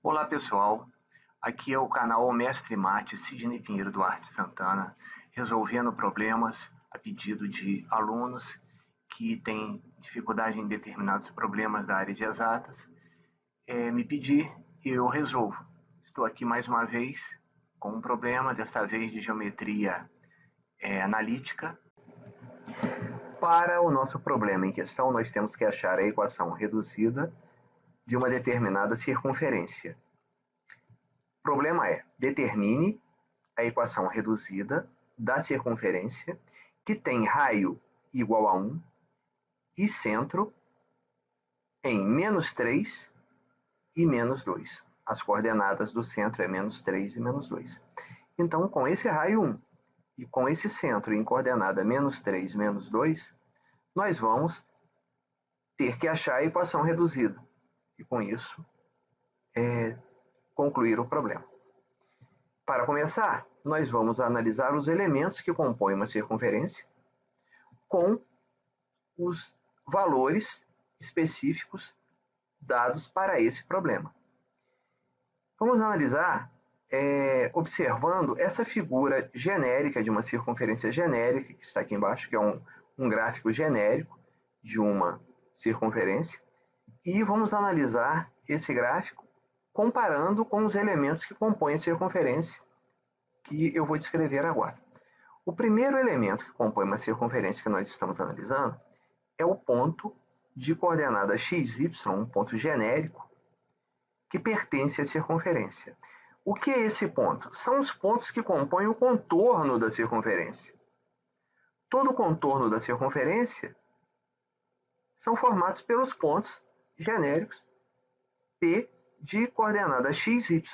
Olá pessoal, aqui é o canal Mestre Mate Sidney Pinheiro Duarte Santana, resolvendo problemas a pedido de alunos que têm dificuldade em determinados problemas da área de exatas. Me pedir e eu resolvo. Estou aqui mais uma vez com um problema, desta vez de geometria analítica. Para o nosso problema em questão, nós temos que achar a equação reduzida de uma determinada circunferência. O problema é: determine a equação reduzida da circunferência que tem raio igual a 1 e centro em -3 e -2. As coordenadas do centro é -3 e -2. Então, com esse raio 1 e com esse centro em coordenada -3 e -2, nós vamos ter que achar a equação reduzida. E com isso, concluir o problema. Para começar, nós vamos analisar os elementos que compõem uma circunferência com os valores específicos dados para esse problema. Vamos analisar observando essa figura genérica de uma circunferência genérica, que está aqui embaixo, que é um gráfico genérico de uma circunferência, e vamos analisar esse gráfico comparando com os elementos que compõem a circunferência, que eu vou descrever agora. O primeiro elemento que compõe uma circunferência que nós estamos analisando é o ponto de coordenada xy, um ponto genérico, que pertence à circunferência. O que é esse ponto? São os pontos que compõem o contorno da circunferência. Todo o contorno da circunferência são formados pelos pontos genéricos P de coordenada xy.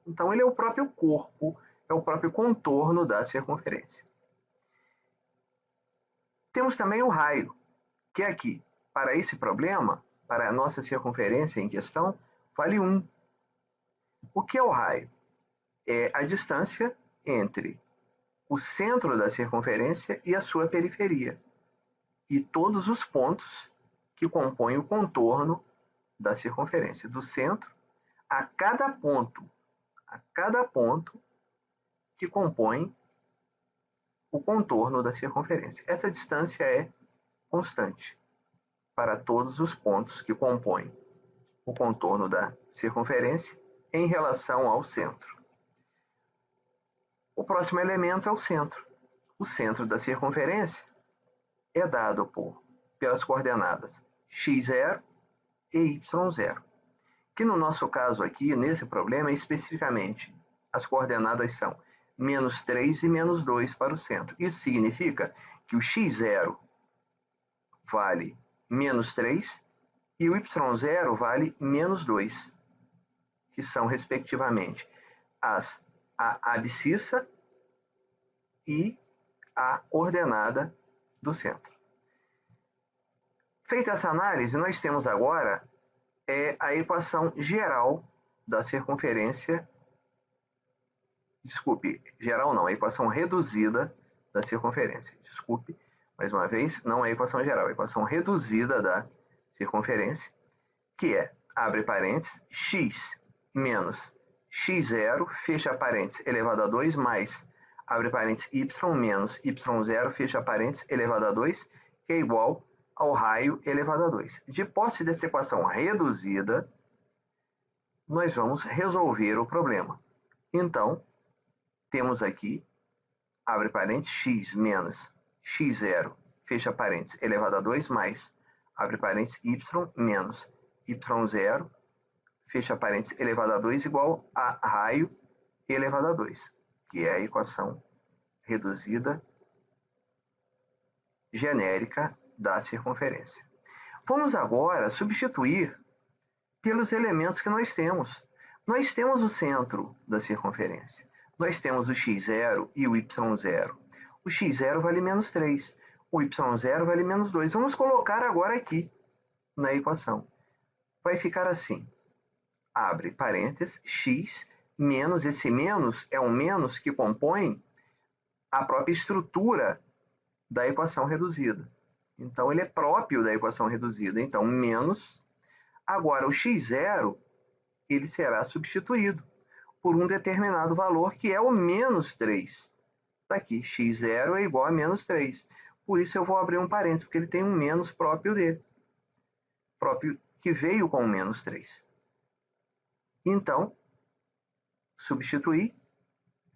Então, ele é o próprio corpo, é o próprio contorno da circunferência. Temos também o raio, que aqui, para esse problema, para a nossa circunferência em questão, vale 1. O que é o raio? É a distância entre o centro da circunferência e a sua periferia, e todos os pontos que compõem o contorno da circunferência, do centro a cada ponto que compõe o contorno da circunferência. Essa distância é constante para todos os pontos que compõem o contorno da circunferência em relação ao centro. O próximo elemento é o centro. O centro da circunferência é dado pelas coordenadas x0 e y0, que no nosso caso aqui, nesse problema, especificamente, as coordenadas são -3 e -2 para o centro. Isso significa que o x0 vale -3 e o y0 vale -2, que são, respectivamente, a abscissa e a ordenada do centro. Feita essa análise, nós temos agora a equação geral da circunferência. Desculpe, geral não, a equação reduzida da circunferência. Desculpe, mais uma vez, não é a equação geral, é a equação reduzida da circunferência, que é, abre parênteses, x menos x0, fecha parênteses, elevado a 2, mais, abre parênteses, y menos y0, fecha parênteses, elevado a 2, que é igual ao raio elevado a 2. De posse dessa equação reduzida, nós vamos resolver o problema. Então, temos aqui, abre parênteses, x menos x0, fecha parênteses, elevado a 2, mais, abre parênteses, y menos y0, fecha parênteses, elevado a 2, igual a raio elevado a 2, que é a equação reduzida genérica da circunferência. Vamos agora substituir pelos elementos que nós temos. Nós temos o centro da circunferência. Nós temos o x0 e o y0. O x0 vale -3. O y0 vale -2. Vamos colocar agora aqui na equação. Vai ficar assim. Abre parênteses, x menos, esse menos é um menos que compõe a própria estrutura da equação reduzida. Então, ele é próprio da equação reduzida. Então, menos. Agora, o x0, ele será substituído por um determinado valor, que é o menos 3. Está aqui, x0 é igual a menos 3. Por isso eu vou abrir um parênteses, porque ele tem um menos próprio dele. Próprio que veio com o menos 3. Então, substituir,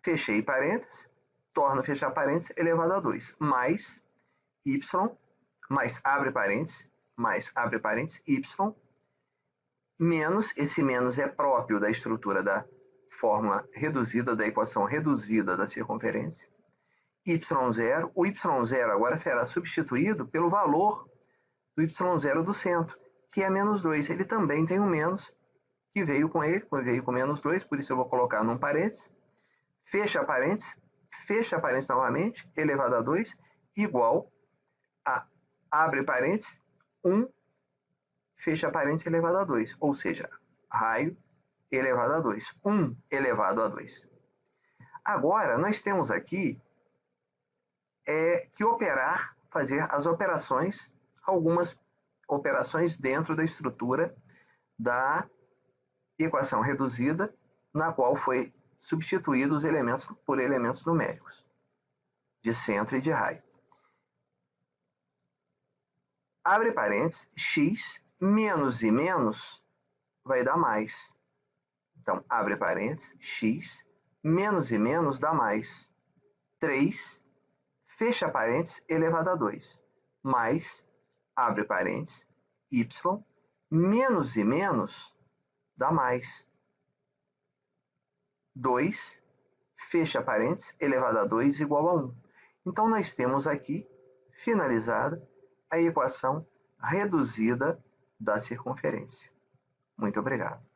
fechei parênteses, torna a fechar parênteses, elevado a 2, mais y, mais abre parênteses, y, menos, esse menos é próprio da estrutura da fórmula reduzida, da equação reduzida da circunferência, y0, o y0 agora será substituído pelo valor do y0 do centro, que é menos 2. Ele também tem um menos, que veio com ele, veio com menos 2, por isso eu vou colocar num parênteses, fecha parênteses novamente, elevado a 2, igual a, abre parênteses, 1, fecha parênteses, elevado a 2, ou seja, raio elevado a 2, 1 elevado a 2. Agora, nós temos aqui que operar, fazer as operações, algumas operações dentro da estrutura da equação reduzida, na qual foi substituído os elementos por elementos numéricos, de centro e de raio. Abre parênteses, x menos e menos vai dar mais. Então, abre parênteses, x menos e menos dá mais 3, fecha parênteses, elevado a 2, mais, abre parênteses, y, menos e menos dá mais 2, fecha parênteses, elevado a 2, igual a 1. Então, nós temos aqui, finalizada, a equação reduzida da circunferência. Muito obrigado.